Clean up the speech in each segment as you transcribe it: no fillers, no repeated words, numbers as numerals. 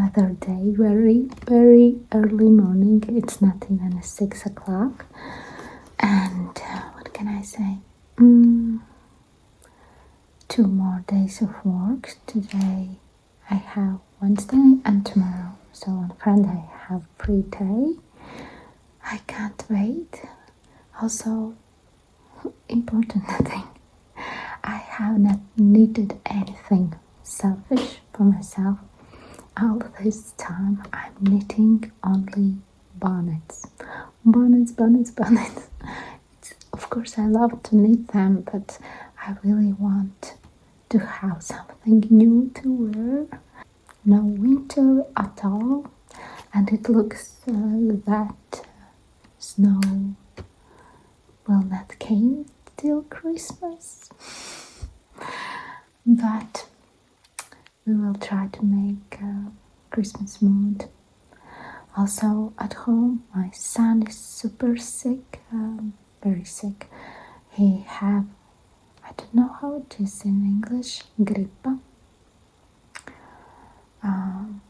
another day, very, very early morning. It's not even 6 o'clock. And what can I say? 2 more days of work. Today I have Wednesday and tomorrow. So on Friday I have free day. I can't wait. Also, important thing, I have not knitted anything selfish for myself. All this time I'm knitting only bonnets. Bonnets. Of course I love to knit them, but I really want to have something new to wear. No winter at all, and it looks that snow will not came till Christmas. But we will try to make a Christmas mood. Also at home, my son is super sick, very sick. He have, I don't know how it is in English, grippa.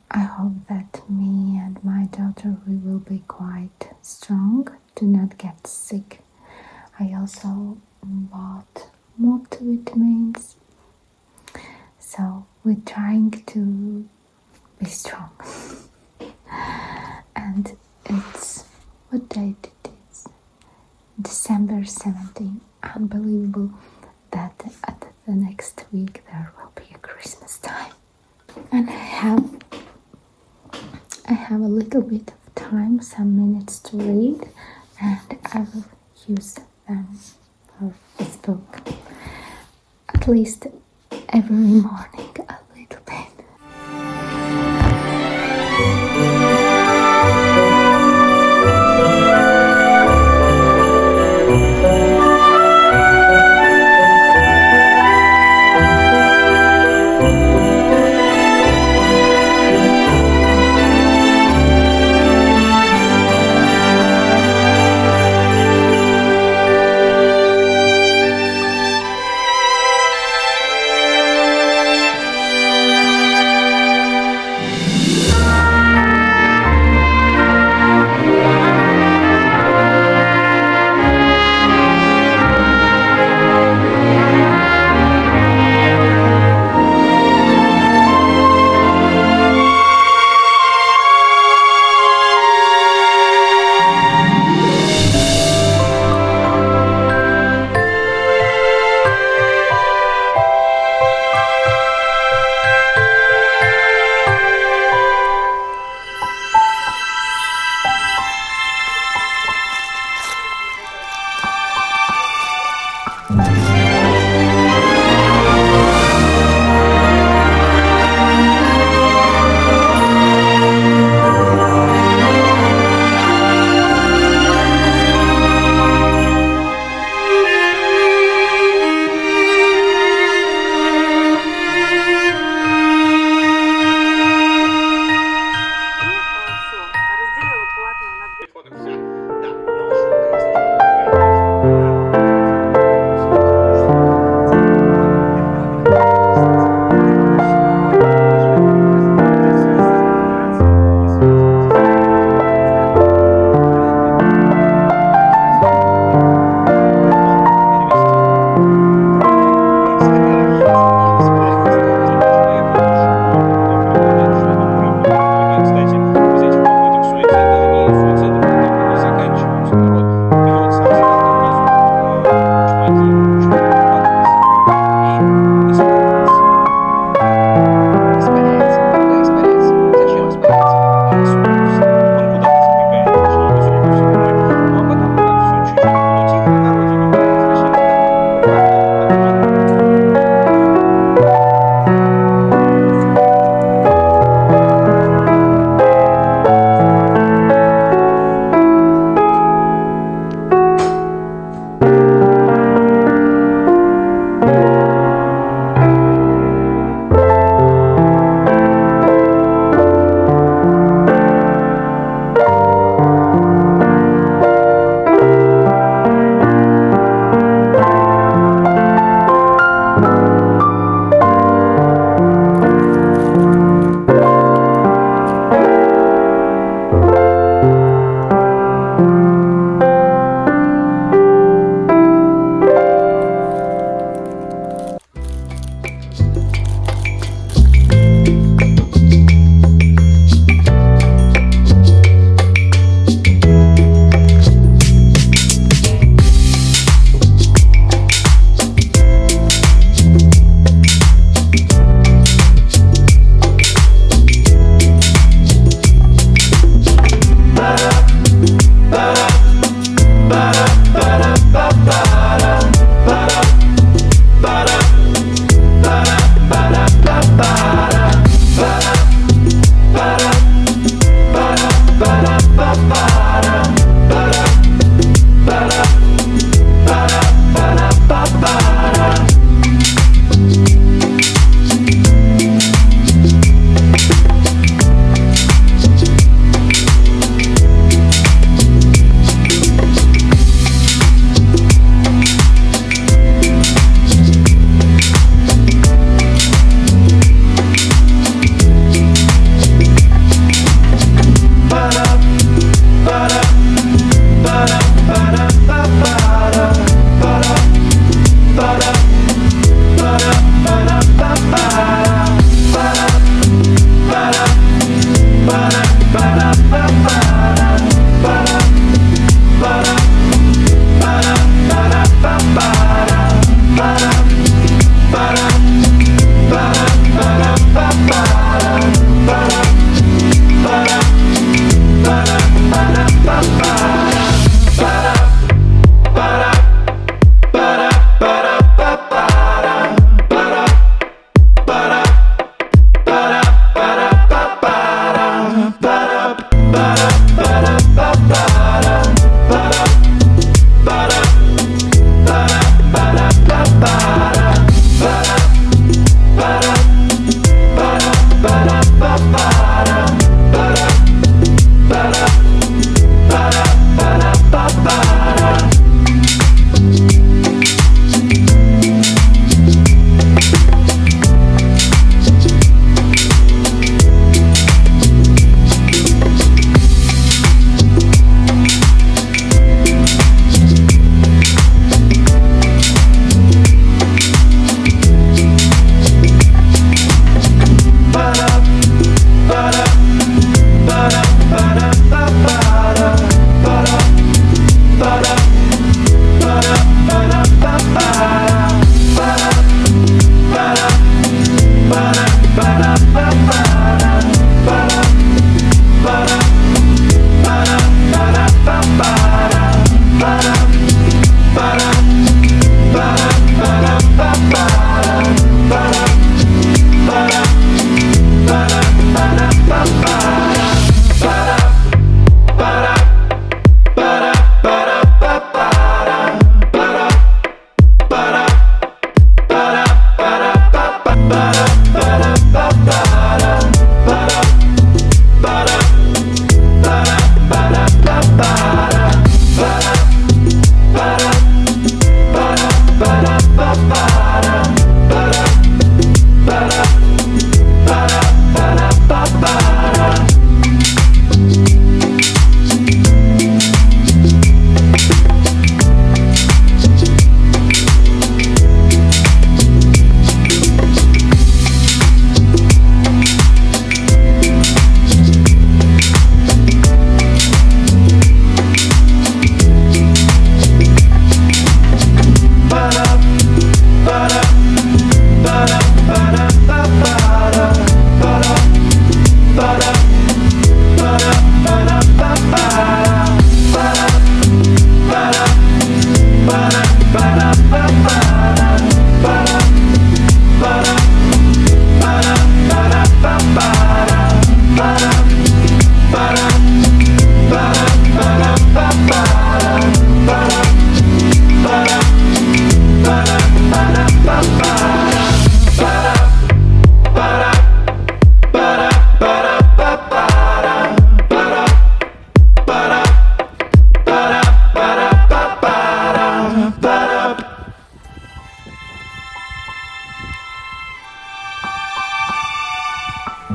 I hope that me and my daughter, we will be quite strong to not get sick. I also bought multivitamins, so we're trying to be strong. And it's, what date it is? December 17th. Unbelievable that at the next week there will be a Christmas time. And I have a little bit of time, some minutes to read, and I will use them for this book. At least every morning a little bit.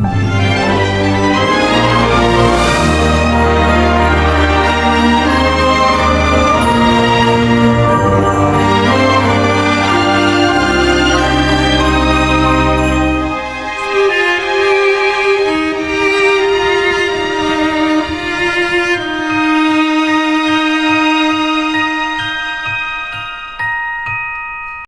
you.